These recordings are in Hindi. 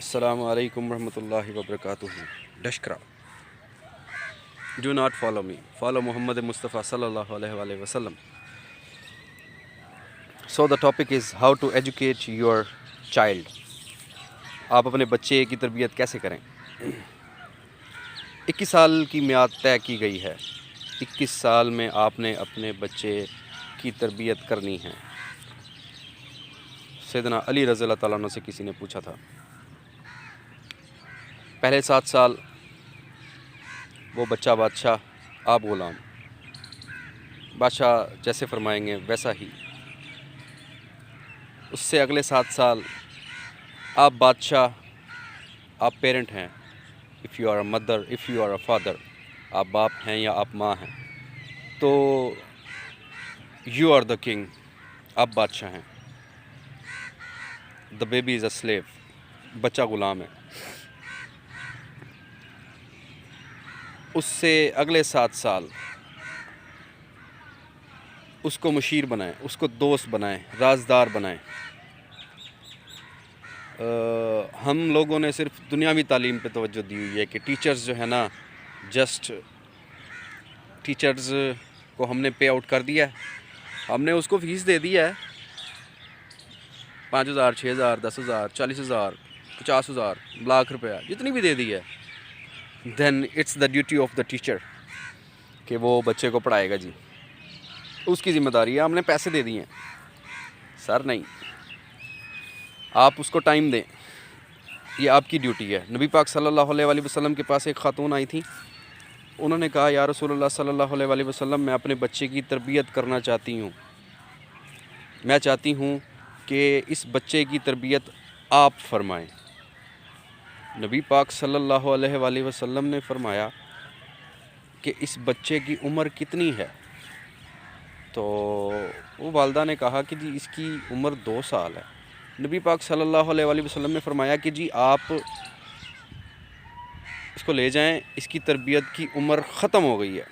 Assalamu alaikum warahmatullahi wabarakatuh. Dashkara. Do not follow me. Follow Muhammad Mustafa sallallahu alaihi wasallam. So the topic is how to educate your child. आप अपने बच्चे की तरबियत कैसे करें। 21 साल की मियाद तय की गई है। 21 साल में आपने अपने बच्चे की तरबियत करनी है। सैयदना अली रज़ी अल्लाह तआला अन्हु से किसी ने पूछा था, पहले 7 साल वो बच्चा बादशाह, आप ग़ुलाम। बादशाह जैसे फरमाएंगे वैसा ही। उससे अगले 7 साल आप बादशाह, आप पेरेंट हैं। If you are a mother, if you are a father, आप बाप हैं या आप माँ हैं, तो यू आर द किंग, आप बादशाह हैं। The baby is a slave, बच्चा ग़ुलाम है। उससे अगले 7 साल उसको मुशीर बनाएं, उसको दोस्त बनाएं, राजदार बनाएं। हम लोगों ने सिर्फ दुनियावी तालीम पे तवज्जो दी हुई है कि टीचर्स जो है ना, जस्ट टीचर्स को हमने पे आउट कर दिया है, हमने उसको फ़ीस दे दी है 5,000, 6,000, 10,000, 40,000, 50,000, लाख रुपया, जितनी भी दे दी है। Then it's the duty of the teacher कि वो बच्चे को पढ़ाएगा जी, उसकी ज़िम्मेदारी है। हमने पैसे दे दिए हैं सर, नहीं, आप उसको टाइम दें, ये आपकी ड्यूटी है। नबी पाक सल्लल्लाहु अलैहि वसल्लम के पास एक खातून आई थी, उन्होंने कहा, या रसूलुल्लाह सल्लल्लाहु अलैहि वसल्लम, मैं अपने बच्चे की तरबियत करना चाहती हूँ, मैं चाहती हूँ कि इस बच्चे की तरबियत आप फरमाएं। नबी पाक सल्लल्लाहु अलैहि वसल्लम ने फरमाया कि इस बच्चे की उम्र कितनी है। तो वो वालदा ने कहा कि जी इसकी उम्र 2 साल है। नबी पाक सल्लल्लाहु अलैहि वसल्लम ने फरमाया कि जी आप इसको ले जाएं, इसकी तरबियत की उम्र ख़त्म हो गई है।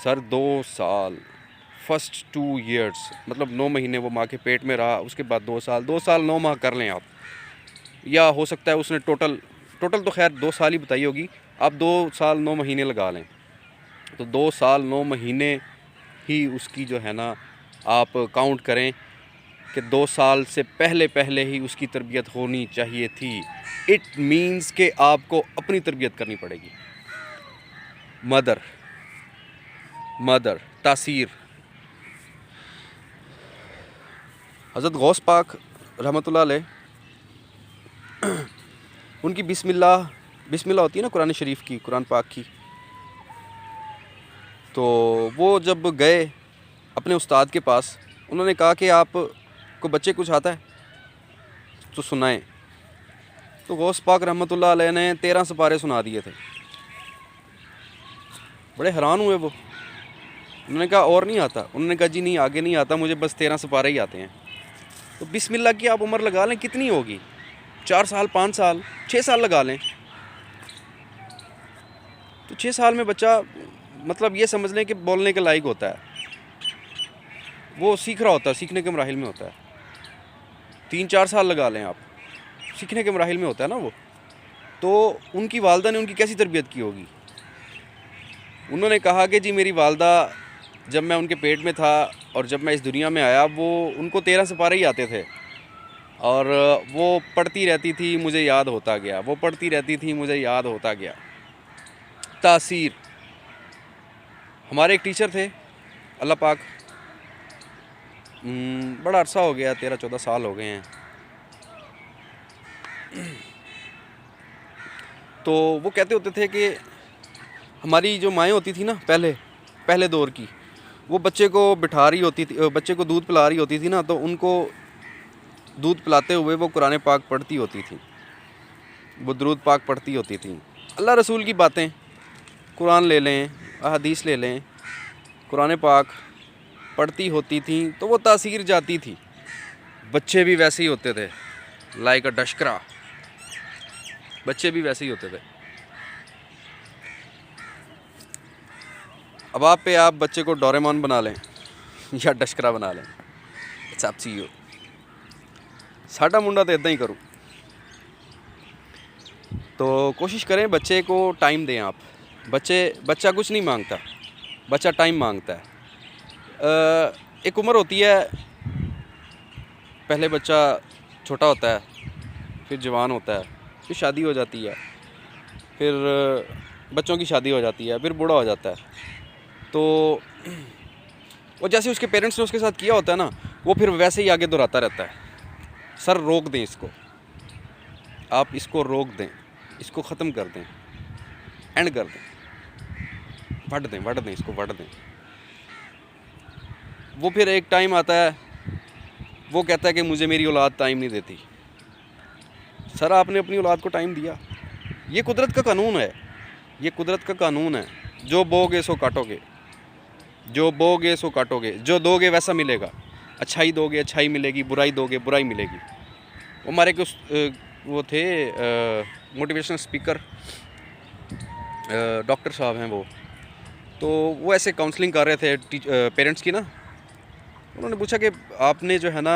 सर 2 साल, फर्स्ट 2 ईयर्स, मतलब 9 महीने वो माँ के पेट में रहा, उसके बाद 2 साल, 2 साल 9 माह कर लें आप, या हो सकता है उसने टोटल तो खैर 2 साल ही बताई होगी, आप 2 साल 9 महीने लगा लें, तो 2 साल 9 महीने ही उसकी जो है ना आप काउंट करें कि 2 साल से पहले ही उसकी तरबियत होनी चाहिए थी। इट मीन्स कि आपको अपनी तरबियत करनी पड़ेगी। मदर तासीर। हज़रत गौस पाक रहमतुल्लाह अलैह, उनकी बिस्मिल्लाह होती है ना कुरान शरीफ की, कुरान पाक की। तो वो जब गए अपने उस्ताद के पास, उन्होंने कहा कि आपको बच्चे कुछ आता है तो सुनाएं। तो गौस पाक रहमतुल्लाह अलैह ने 13 सिपारे सुना दिए थे। बड़े हैरान हुए वो, उन्होंने कहा और नहीं आता? उन्होंने कहा जी नहीं, आगे नहीं आता मुझे, बस 13 सिपारे ही आते हैं। तो बिस्मिल्लाह की आप उम्र लगा लें, कितनी होगी? 4 साल, 5 साल, 6 साल लगा लें। तो 6 साल में बच्चा, मतलब ये समझ लें कि बोलने के लायक होता है, वो सीख रहा होता है, सीखने के मराहिल में होता है। 3-4 साल लगा लें आप, सीखने के मराहिल में होता है ना वो। तो उनकी वालदा ने उनकी कैसी तरबियत की होगी? उन्होंने कहा कि जी मेरी वालदा, जब मैं उनके पेट में था और जब मैं इस दुनिया में आया, वो उनको 13 सिपारे ही आते थे, और वो पढ़ती रहती थी, मुझे याद होता गया, वो पढ़ती रहती थी, मुझे याद होता गया। तासीर। हमारे एक टीचर थे, अल्लाह पाक, बड़ा अरसा हो गया, 13-14 साल हो गए हैं। तो वो कहते होते थे कि हमारी जो माएँ होती थी ना, पहले दौर की, वो बच्चे को बिठा रही होती थी, बच्चे को दूध पिला रही होती थी ना, तो उनको दूध पिलाते हुए वो कुरान पाक पढ़ती होती थी, वो दुरूद पाक पढ़ती होती थी। अल्लाह रसूल की बातें, कुरान ले लें, अहादीस ले लें, कुरान पाक पढ़ती होती थी, तो वो तासीर जाती थी। बच्चे भी वैसे ही होते थे, लाइक अ डशकरा, बच्चे भी वैसे ही होते थे। अब आप बच्चे को डोरेमोन बना लें या डशकरा बना लें, इट्स अप टू यू। साडा मुंडा तो इदां ही करूँ, तो कोशिश करें बच्चे को टाइम दें आप। बच्चा कुछ नहीं मांगता, बच्चा टाइम मांगता है। एक उम्र होती है, पहले बच्चा छोटा होता है, फिर जवान होता है, फिर शादी हो जाती है, फिर बच्चों की शादी हो जाती है, फिर बूढ़ा हो जाता है। तो वो जैसे उसके पेरेंट्स ने उसके साथ किया होता है ना, वो फिर वैसे ही आगे दोहराता रहता है। सर रोक दें इसको, आप इसको रोक दें, इसको ख़त्म कर दें, एंड कर दें, वट दें इसको, वट दें। वो फिर एक टाइम आता है, वो कहता है कि मुझे मेरी औलाद टाइम नहीं देती। सर आपने अपनी औलाद को टाइम दिया, ये कुदरत का कानून है, ये कुदरत का कानून है। जो बोगे सो काटोगे, जो बोगे सो काटोगे, जो दोगे वैसा मिलेगा। अच्छाई दोगे अच्छाई मिलेगी, बुराई दोगे बुराई मिलेगी। हमारे कुछ वो थे मोटिवेशनल स्पीकर, डॉक्टर साहब हैं वो, तो वो ऐसे काउंसलिंग कर रहे थे पेरेंट्स की ना। उन्होंने पूछा कि आपने जो है ना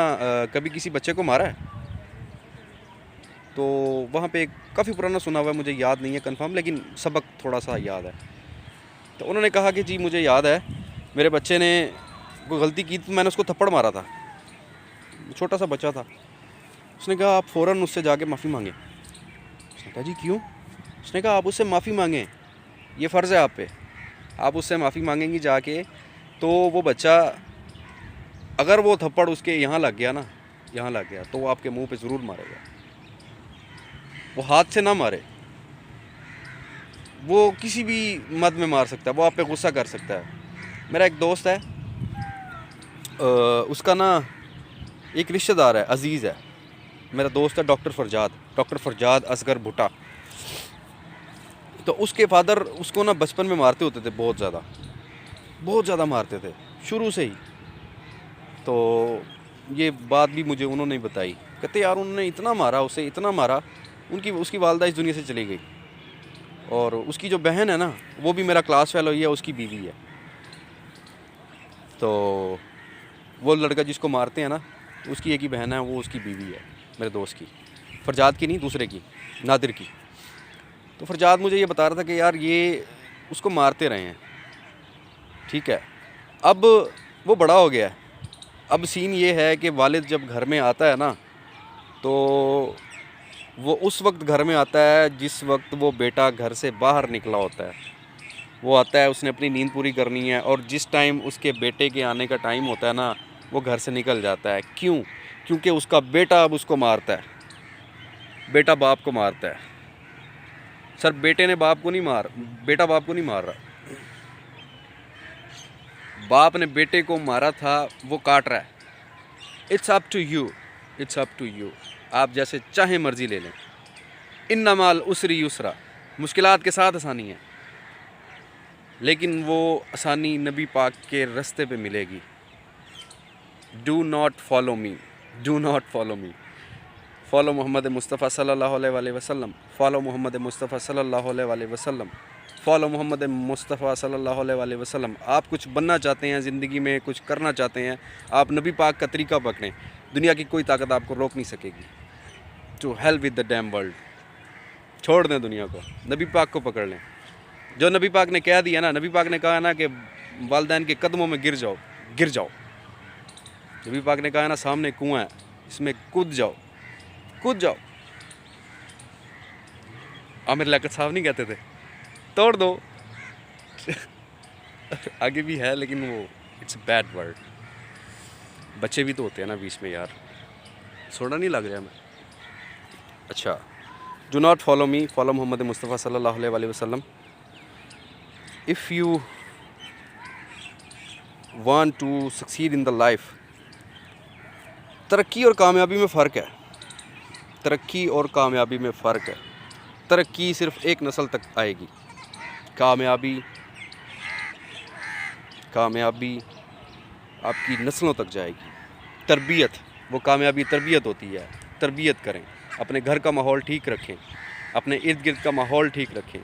कभी किसी बच्चे को मारा है? तो वहाँ पे काफ़ी पुराना सुना हुआ है, मुझे याद नहीं है कंफर्म, लेकिन सबक थोड़ा सा याद है। तो उन्होंने कहा कि जी मुझे याद है, मेरे बच्चे ने कोई गलती की तो मैंने उसको थप्पड़ मारा था, छोटा सा बच्चा था। उसने कहा आप फ़ौरन उससे जाके माफ़ी मांगें। उसने कहा जी क्यों? उसने कहा आप उससे माफ़ी मांगें, ये फ़र्ज़ है आप पे, आप उससे माफ़ी मांगेंगी जाके, तो वो बच्चा अगर वो थप्पड़ उसके यहाँ लग गया ना, यहाँ लग गया, तो वो आपके मुंह पे ज़रूर मारेगा। वो हाथ से ना मारे, वो किसी भी मद में मार सकता है, वो आप पे गुस्सा कर सकता है। मेरा एक दोस्त है, उसका ना एक रिश्तेदार है, अज़ीज़ है, मेरा दोस्त है डॉक्टर फरजाद असगर भुट्टा। तो उसके फादर उसको ना बचपन में मारते होते थे, बहुत ज़्यादा मारते थे शुरू से ही। तो ये बात भी मुझे उन्होंने बताई, कहते यार उन्होंने इतना मारा, उसे इतना मारा, उसकी वालदा इस दुनिया से चली गई। और उसकी जो बहन है ना, वो भी मेरा क्लास फेलो ही है, उसकी बीवी है। तो वो लड़का जिसको मारते हैं ना, उसकी एक ही बहन है, वो उसकी बीवी है, मेरे दोस्त की, फरजाद की नहीं, दूसरे की, नादिर की। तो फरजाद मुझे ये बता रहा था कि यार ये उसको मारते रहे हैं, ठीक है, अब वो बड़ा हो गया है। अब सीन ये है कि वालिद जब घर में आता है ना, तो वो उस वक्त घर में आता है जिस वक्त वो बेटा घर से बाहर निकला होता है। वो आता है, उसने अपनी नींद पूरी करनी है, और जिस टाइम उसके बेटे के आने का टाइम होता है ना, वो घर से निकल जाता है। क्यों? क्योंकि उसका बेटा अब उसको मारता है, बेटा बाप को मारता है। सर बेटा बाप को नहीं मार रहा, बाप ने बेटे को मारा था, वो काट रहा है। इट्स अप टू यू, आप जैसे चाहें मर्जी ले लें। इन्नमाल उसरी युसरा, मुश्किलात के साथ आसानी है, लेकिन वो आसानी नबी पाक के रास्ते पे मिलेगी। Do not follow me, follow Mohammed Mustafa सल्लल्लाहु अलैहि वसल्लम, फॉलो मोहम्मद मुस्तफ़ा सल्लल्लाहु अलैहि वसल्लम, फॉलो मोहम्मद मुस्तफ़ा सल्लल्लाहु अलैहि वसल्लम। आप कुछ बनना चाहते हैं ज़िंदगी में, कुछ करना चाहते हैं, आप नबी पाक का तरीका पकड़ें, दुनिया की कोई ताकत आपको रोक नहीं सकेगी। To hell with the damn world, छोड़ दें दुनिया को, नबी पाक को पकड़ लें। जो नबी पाक ने कह दिया ना, नबी पाक ने कहा ना कि वालिदैन के कदमों में गिर जाओ। नबी पाक ने कहा ना, सामने कुआं है, इसमें कूद जाओ। आमिर लियाकत साहब नहीं कहते थे तोड़ दो आगे भी है, लेकिन वो इट्स बैड वर्ड। बच्चे भी तो होते हैं ना बीच में यार, सोडा नहीं लग रहा मैं। अच्छा, do not follow me, follow Mohammed Mustafa सल्लल्लाहु अलैहि वसल्लम। If you want to succeed in the life, तरक्की और कामयाबी में फ़र्क है, तरक्की सिर्फ एक नस्ल तक आएगी, कामयाबी आपकी नस्लों तक जाएगी। तरबियत, वो कामयाबी तरबियत होती है। तरबियत करें, अपने घर का माहौल ठीक रखें, अपने इर्द गिर्द का माहौल ठीक रखें,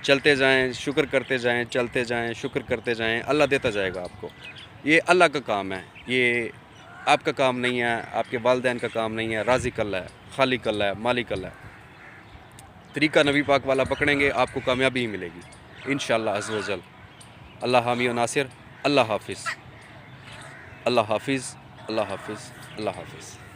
चलते जाएं, शुक्र करते जाएं, चलते जाएं, शुक्र करते जाएं, अल्लाह देता जाएगा आपको। ये अल्लाह का काम है, ये आपका काम नहीं है, आपके वालिदैन का काम नहीं है। राज़िक अल्लाह है, खालिक अल्लाह है, मालिक अल्लाह है। तरीका नबी पाक वाला पकड़ेंगे, आपको कामयाबी ही मिलेगी इंशाअल्लाह अज़्ज़ व जल। अल्लाह हामी व नासिर। अल्लाह हाफिज़, अल्लाह हाफिज़, अल्लाह हाफिज़, अल्लाह हाफिज़।